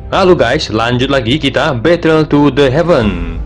Halo guys, lanjut lagi kita Battle to the Heaven.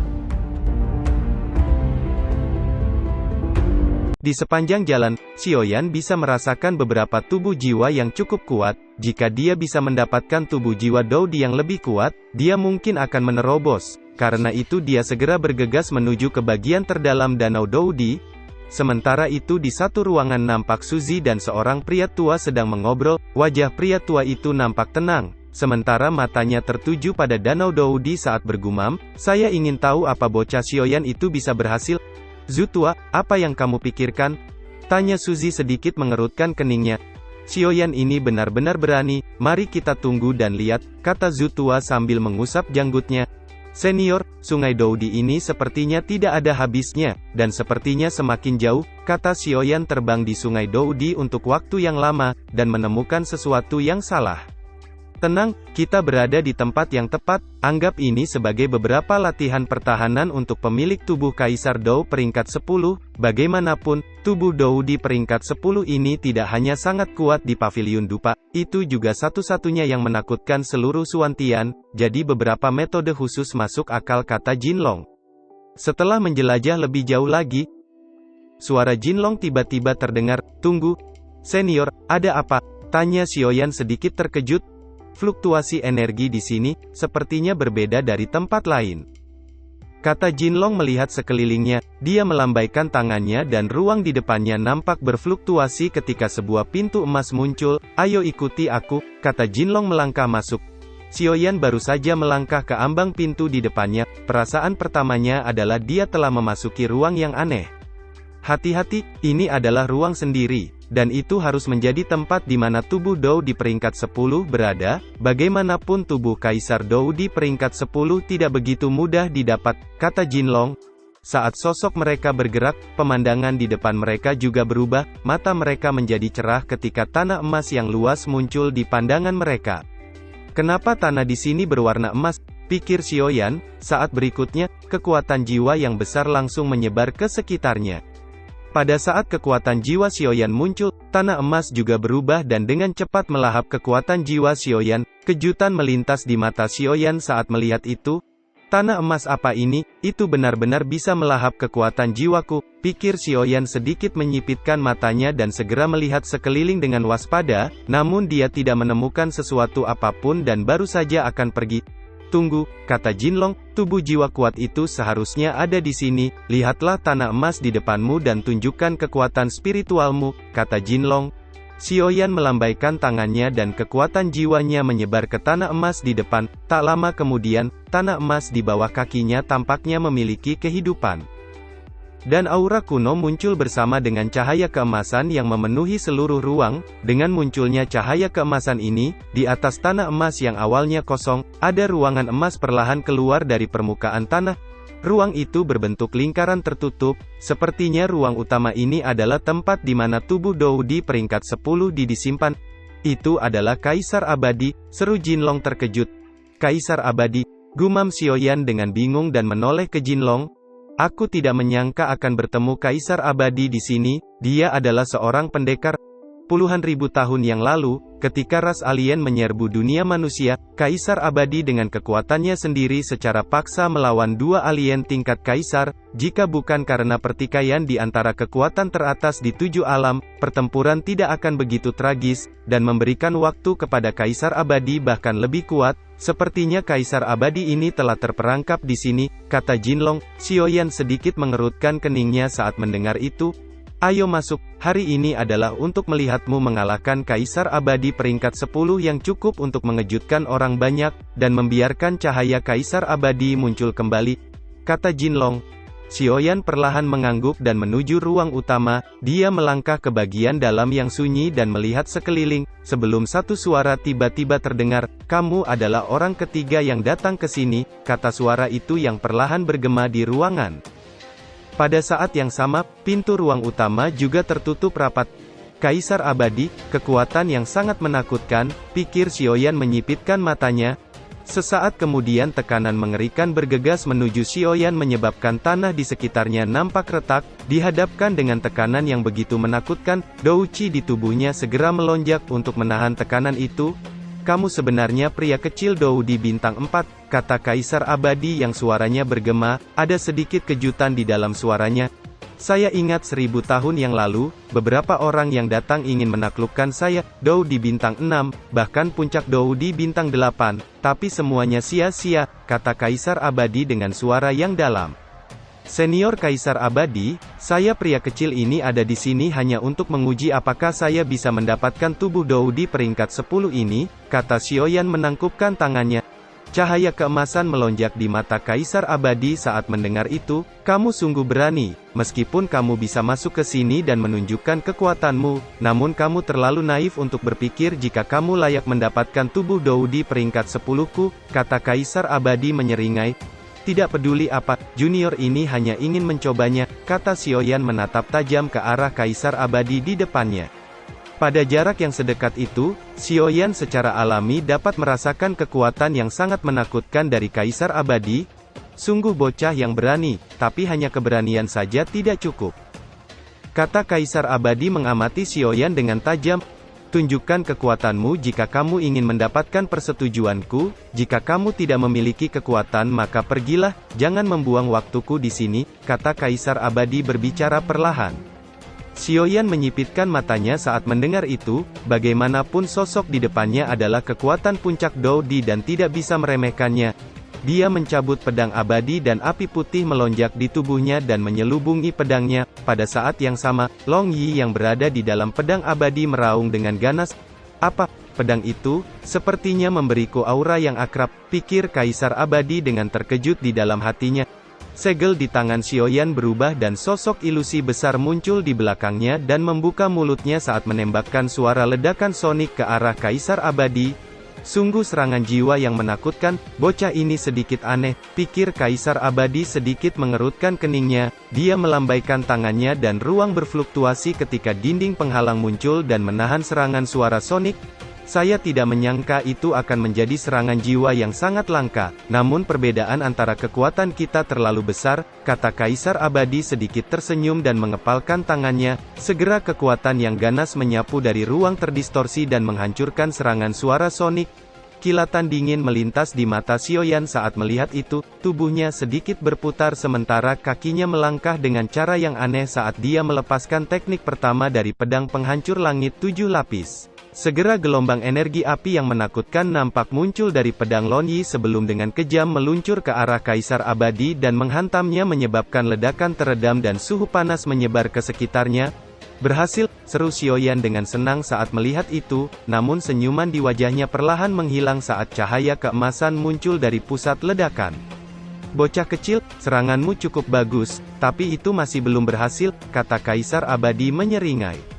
Di sepanjang jalan, Xiaoyan bisa merasakan beberapa tubuh jiwa yang cukup kuat. Jika dia bisa mendapatkan tubuh jiwa Doudi yang lebih kuat, dia mungkin akan menerobos. Karena itu dia segera bergegas menuju ke bagian terdalam Danau Doudi. Sementara itu di satu ruangan nampak Suzy dan seorang pria tua sedang mengobrol. Wajah pria tua itu nampak tenang, sementara matanya tertuju pada Danau Doudi saat bergumam, "Saya ingin tahu apa bocah Xiaoyan itu bisa berhasil." "Zhu tua, apa yang kamu pikirkan?" tanya Suzy sedikit mengerutkan keningnya. "Xiaoyan ini benar-benar berani, mari kita tunggu dan lihat," kata Zhu tua sambil mengusap janggutnya. "Senior, sungai Doudi ini sepertinya tidak ada habisnya, dan sepertinya semakin jauh," kata Xiaoyan terbang di sungai Doudi untuk waktu yang lama, dan menemukan sesuatu yang salah. "Tenang, kita berada di tempat yang tepat, anggap ini sebagai beberapa latihan pertahanan untuk pemilik tubuh Kaisar Dou peringkat 10, bagaimanapun, tubuh Dou di peringkat 10 ini tidak hanya sangat kuat di Paviliun Dupa, itu juga satu-satunya yang menakutkan seluruh Suantian, jadi beberapa metode khusus masuk akal," kata Jinlong. Setelah menjelajah lebih jauh lagi, suara Jinlong tiba-tiba terdengar. "Tunggu, senior, ada apa?" tanya Xiaoyan sedikit terkejut. "Fluktuasi energi di sini, sepertinya berbeda dari tempat lain," kata Jinlong melihat sekelilingnya. Dia melambaikan tangannya dan ruang di depannya nampak berfluktuasi ketika sebuah pintu emas muncul. "Ayo ikuti aku," kata Jinlong melangkah masuk. Xiaoyan baru saja melangkah ke ambang pintu di depannya. Perasaan pertamanya adalah dia telah memasuki ruang yang aneh. Hati-hati, ini adalah ruang sendiri, dan itu harus menjadi tempat di mana tubuh Dou di peringkat 10 berada. Bagaimanapun tubuh Kaisar Dou di peringkat 10 tidak begitu mudah didapat, kata Jinlong. Saat sosok mereka bergerak, pemandangan di depan mereka juga berubah, mata mereka menjadi cerah ketika tanah emas yang luas muncul di pandangan mereka. "Kenapa tanah di sini berwarna emas?" pikir Xiaoyan. Saat berikutnya, kekuatan jiwa yang besar langsung menyebar ke sekitarnya. Pada saat kekuatan jiwa Xiaoyan muncul, tanah emas juga berubah dan dengan cepat melahap kekuatan jiwa Xiaoyan. Kejutan melintas di mata Xiaoyan saat melihat itu. "Tanah emas apa ini? Itu benar-benar bisa melahap kekuatan jiwaku," pikir Xiaoyan sedikit menyipitkan matanya dan segera melihat sekeliling dengan waspada, namun dia tidak menemukan sesuatu apapun dan baru saja akan pergi. "Tunggu," kata Jinlong, "tubuh jiwa kuat itu seharusnya ada di sini. Lihatlah tanah emas di depanmu dan tunjukkan kekuatan spiritualmu," kata Jinlong. Xiaoyan melambaikan tangannya dan kekuatan jiwanya menyebar ke tanah emas di depan. Tak lama kemudian, tanah emas di bawah kakinya tampaknya memiliki kehidupan. Dan aura kuno muncul bersama dengan cahaya keemasan yang memenuhi seluruh ruang. Dengan munculnya cahaya keemasan ini, di atas tanah emas yang awalnya kosong, ada ruangan emas perlahan keluar dari permukaan tanah. Ruang itu berbentuk lingkaran tertutup. Sepertinya ruang utama ini adalah tempat di mana tubuh Dou di peringkat 10 disimpan. "Itu adalah Kaisar Abadi," seru Jinlong terkejut. "Kaisar Abadi," gumam Xiaoyan dengan bingung dan menoleh ke Jinlong. "Aku tidak menyangka akan bertemu Kaisar Abadi di sini. Dia adalah seorang pendekar. Puluhan ribu tahun yang lalu, ketika ras alien menyerbu dunia manusia, Kaisar Abadi dengan kekuatannya sendiri secara paksa melawan dua alien tingkat kaisar. Jika bukan karena pertikaian di antara kekuatan teratas di 7 alam, pertempuran tidak akan begitu tragis, dan memberikan waktu kepada Kaisar Abadi bahkan lebih kuat. Sepertinya Kaisar Abadi ini telah terperangkap di sini," kata Jinlong. Xiaoyan sedikit mengerutkan keningnya saat mendengar itu. "Ayo masuk, hari ini adalah untuk melihatmu mengalahkan Kaisar Abadi peringkat 10 yang cukup untuk mengejutkan orang banyak, dan membiarkan cahaya Kaisar Abadi muncul kembali," kata Jinlong. Xiaoyan perlahan mengangguk dan menuju ruang utama. Dia melangkah ke bagian dalam yang sunyi dan melihat sekeliling, sebelum satu suara tiba-tiba terdengar. "Kamu adalah orang ketiga yang datang ke sini," kata suara itu yang perlahan bergema di ruangan. Pada saat yang sama, pintu ruang utama juga tertutup rapat. "Kaisar Abadi, kekuatan yang sangat menakutkan," pikir Xiaoyan menyipitkan matanya. Sesaat kemudian tekanan mengerikan bergegas menuju Xiaoyan menyebabkan tanah di sekitarnya nampak retak. Dihadapkan dengan tekanan yang begitu menakutkan, Dou Qi di tubuhnya segera melonjak untuk menahan tekanan itu. kamu sebenarnya pria kecil Dou di bintang 4, kata Kaisar Abadi yang suaranya bergema, ada sedikit kejutan di dalam suaranya. Saya ingat 1000 tahun yang lalu, beberapa orang yang datang ingin menaklukkan saya, Dou di bintang 6, bahkan puncak Dou di bintang 8, tapi semuanya sia-sia, kata Kaisar Abadi dengan suara yang dalam. Senior Kaisar Abadi, saya pria kecil ini ada di sini hanya untuk menguji apakah saya bisa mendapatkan tubuh Dou di peringkat 10 ini, kata Xiaoyan menangkupkan tangannya. Cahaya keemasan melonjak di mata Kaisar Abadi saat mendengar itu, kamu sungguh berani, meskipun kamu bisa masuk ke sini dan menunjukkan kekuatanmu, namun kamu terlalu naif untuk berpikir jika kamu layak mendapatkan tubuh Dou di peringkat 10-ku, kata Kaisar Abadi menyeringai. Tidak peduli apa, junior ini hanya ingin mencobanya, kata Xiaoyan menatap tajam ke arah Kaisar Abadi di depannya. Pada jarak yang sedekat itu, Xiaoyan secara alami dapat merasakan kekuatan yang sangat menakutkan dari Kaisar Abadi. Sungguh bocah yang berani, tapi hanya keberanian saja tidak cukup. Kata Kaisar Abadi mengamati Xiaoyan dengan tajam. Tunjukkan kekuatanmu jika kamu ingin mendapatkan persetujuanku. Jika kamu tidak memiliki kekuatan maka pergilah, jangan membuang waktuku di sini, kata Kaisar Abadi berbicara perlahan. Xiaoyan menyipitkan matanya saat mendengar itu, bagaimanapun sosok di depannya adalah kekuatan puncak Dou Di dan tidak bisa meremehkannya. Dia mencabut pedang abadi dan api putih melonjak di tubuhnya dan menyelubungi pedangnya. Pada saat yang sama, Long Yi yang berada di dalam pedang abadi meraung dengan ganas. Apa? Pedang itu, sepertinya memberiku aura yang akrab, pikir Kaisar Abadi dengan terkejut di dalam hatinya. Segel di tangan Xiaoyan berubah dan sosok ilusi besar muncul di belakangnya dan membuka mulutnya saat menembakkan suara ledakan sonik ke arah Kaisar Abadi. Sungguh serangan jiwa yang menakutkan, bocah ini sedikit aneh, pikir Kaisar Abadi sedikit mengerutkan keningnya. Dia melambaikan tangannya dan ruang berfluktuasi ketika dinding penghalang muncul dan menahan serangan suara sonik. Saya tidak menyangka itu akan menjadi serangan jiwa yang sangat langka, namun perbedaan antara kekuatan kita terlalu besar, kata Kaisar Abadi sedikit tersenyum dan mengepalkan tangannya. Segera kekuatan yang ganas menyapu dari ruang terdistorsi dan menghancurkan serangan suara sonik. Kilatan dingin melintas di mata Xiaoyan saat melihat itu, tubuhnya sedikit berputar sementara kakinya melangkah dengan cara yang aneh saat dia melepaskan teknik pertama dari pedang penghancur langit 7 lapis. Segera gelombang energi api yang menakutkan nampak muncul dari pedang Long Yi sebelum dengan kejam meluncur ke arah Kaisar Abadi dan menghantamnya menyebabkan ledakan teredam dan suhu panas menyebar ke sekitarnya. Berhasil, seru Xiaoyan dengan senang saat melihat itu, namun senyuman di wajahnya perlahan menghilang saat cahaya keemasan muncul dari pusat ledakan. Bocah kecil, seranganmu cukup bagus, tapi itu masih belum berhasil, kata Kaisar Abadi menyeringai.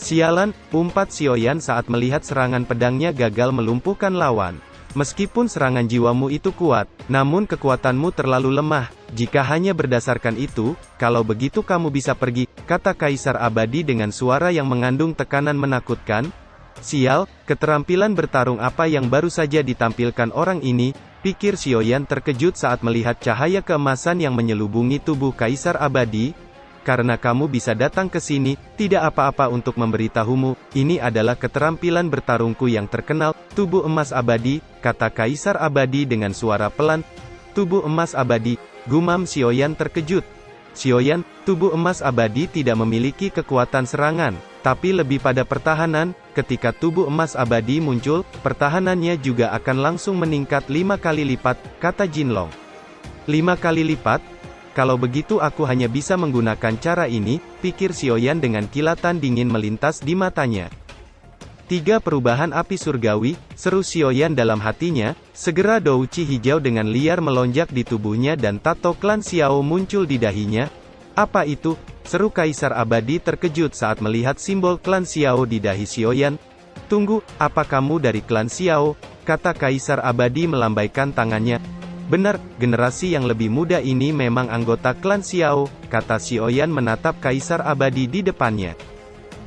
Sialan, umpat Xiaoyan saat melihat serangan pedangnya gagal melumpuhkan lawan. Meskipun serangan jiwamu itu kuat, namun kekuatanmu terlalu lemah. Jika hanya berdasarkan itu, kalau begitu kamu bisa pergi, kata Kaisar Abadi dengan suara yang mengandung tekanan menakutkan. Sial, keterampilan bertarung apa yang baru saja ditampilkan orang ini, pikir Xiaoyan terkejut saat melihat cahaya keemasan yang menyelubungi tubuh Kaisar Abadi. Karena kamu bisa datang ke sini, tidak apa-apa untuk memberitahumu, ini adalah keterampilan bertarungku yang terkenal, tubuh emas abadi, kata Kaisar Abadi dengan suara pelan. Tubuh emas abadi, gumam Xiaoyan terkejut. Xiaoyan, tubuh emas abadi tidak memiliki kekuatan serangan, tapi lebih pada pertahanan. Ketika tubuh emas abadi muncul, pertahanannya juga akan langsung meningkat 5 kali lipat, kata Jinlong. 5 kali lipat? Kalau begitu aku hanya bisa menggunakan cara ini, pikir Xiaoyan dengan kilatan dingin melintas di matanya. 3 perubahan api surgawi, seru Xiaoyan dalam hatinya. Segera douci hijau dengan liar melonjak di tubuhnya dan tato klan Xiao muncul di dahinya. Apa itu? Seru Kaisar Abadi terkejut saat melihat simbol klan Xiao di dahi Xiaoyan. Tunggu, apa kamu dari klan Xiao? Kata Kaisar Abadi melambaikan tangannya. Benar, generasi yang lebih muda ini memang anggota klan Xiao, kata Xiaoyan menatap Kaisar Abadi di depannya.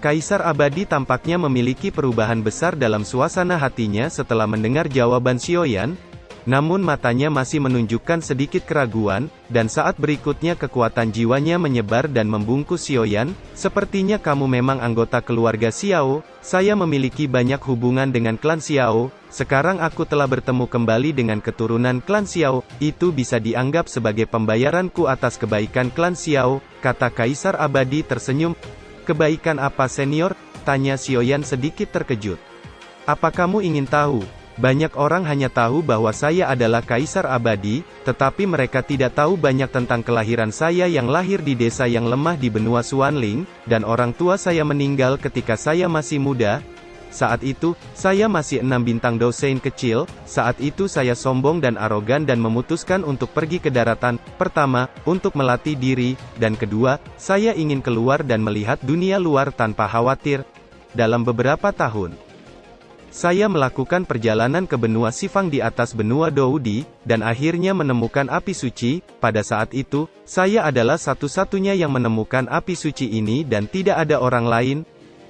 Kaisar Abadi tampaknya memiliki perubahan besar dalam suasana hatinya setelah mendengar jawaban Xiaoyan. Namun matanya masih menunjukkan sedikit keraguan, dan saat berikutnya kekuatan jiwanya menyebar dan membungkus Xiaoyan, sepertinya kamu memang anggota keluarga Xiao, saya memiliki banyak hubungan dengan klan Xiao, sekarang aku telah bertemu kembali dengan keturunan klan Xiao, itu bisa dianggap sebagai pembayaranku atas kebaikan klan Xiao, kata Kaisar Abadi tersenyum. Kebaikan apa senior? Tanya Xiaoyan sedikit terkejut. Apa kamu ingin tahu? Banyak orang hanya tahu bahwa saya adalah Kaisar Abadi, tetapi mereka tidak tahu banyak tentang kelahiran saya yang lahir di desa yang lemah di benua Xuanling, dan orang tua saya meninggal ketika saya masih muda. Saat itu, saya masih 6 bintang dosen kecil, saat itu saya sombong dan arogan dan memutuskan untuk pergi ke daratan, pertama, untuk melatih diri, dan kedua, saya ingin keluar dan melihat dunia luar tanpa khawatir. Dalam beberapa tahun, saya melakukan perjalanan ke benua Sifang di atas benua Doudi, dan akhirnya menemukan api suci. Pada saat itu, saya adalah satu-satunya yang menemukan api suci ini dan tidak ada orang lain.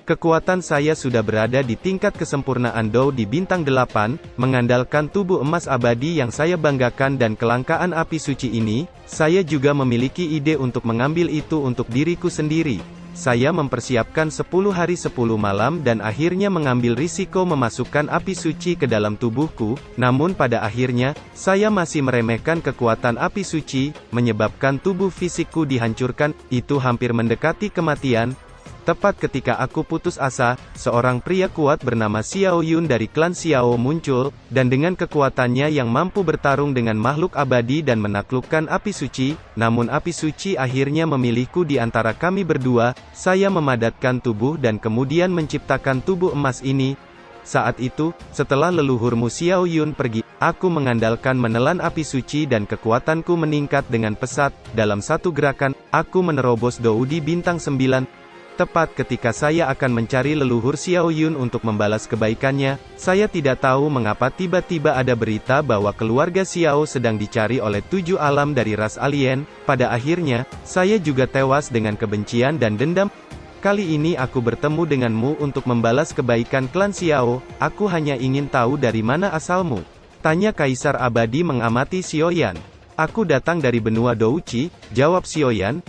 Kekuatan saya sudah berada di tingkat kesempurnaan Dou di bintang 8, mengandalkan tubuh emas abadi yang saya banggakan dan kelangkaan api suci ini, saya juga memiliki ide untuk mengambil itu untuk diriku sendiri. Saya mempersiapkan 10 hari 10 malam dan akhirnya mengambil risiko memasukkan api suci ke dalam tubuhku, namun pada akhirnya, saya masih meremehkan kekuatan api suci, menyebabkan tubuh fisikku dihancurkan, itu hampir mendekati kematian. Tepat ketika aku putus asa, seorang pria kuat bernama Xiao Yun dari klan Xiao muncul, dan dengan kekuatannya yang mampu bertarung dengan makhluk abadi dan menaklukkan api suci, namun api suci akhirnya memilihku di antara kami berdua, saya memadatkan tubuh dan kemudian menciptakan tubuh emas ini. Saat itu, setelah leluhurmu Xiao Yun pergi, aku mengandalkan menelan api suci dan kekuatanku meningkat dengan pesat, dalam satu gerakan, aku menerobos Doudi bintang 9. Tepat ketika saya akan mencari leluhur Xiao Yun untuk membalas kebaikannya, saya tidak tahu mengapa tiba-tiba ada berita bahwa keluarga Xiao sedang dicari oleh 7 alam dari ras alien. Pada akhirnya, saya juga tewas dengan kebencian dan dendam. Kali ini aku bertemu denganmu untuk membalas kebaikan klan Xiao, aku hanya ingin tahu dari mana asalmu. Tanya Kaisar Abadi mengamati Xiaoyan. Aku datang dari benua Douqi, jawab Xiaoyan.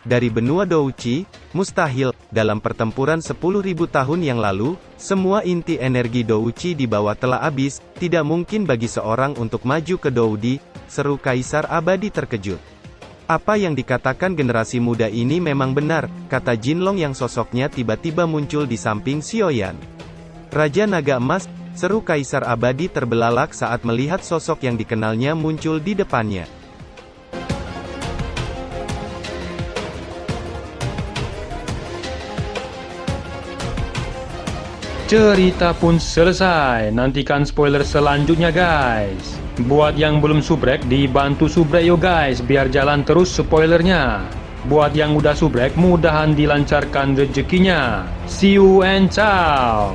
Dari benua Douqi, mustahil, dalam pertempuran 10.000 tahun yang lalu, semua inti energi Douqi di bawah telah habis, tidak mungkin bagi seorang untuk maju ke Doudi, seru Kaisar Abadi terkejut. Apa yang dikatakan generasi muda ini memang benar, kata Jinlong yang sosoknya tiba-tiba muncul di samping Xiaoyan. Raja Naga Emas, seru Kaisar Abadi terbelalak saat melihat sosok yang dikenalnya muncul di depannya. Cerita pun selesai, nantikan spoiler selanjutnya guys. Buat yang belum subrek, dibantu subrek yo guys, biar jalan terus spoilernya. Buat yang udah subrek, mudahan dilancarkan rezekinya. See you and ciao.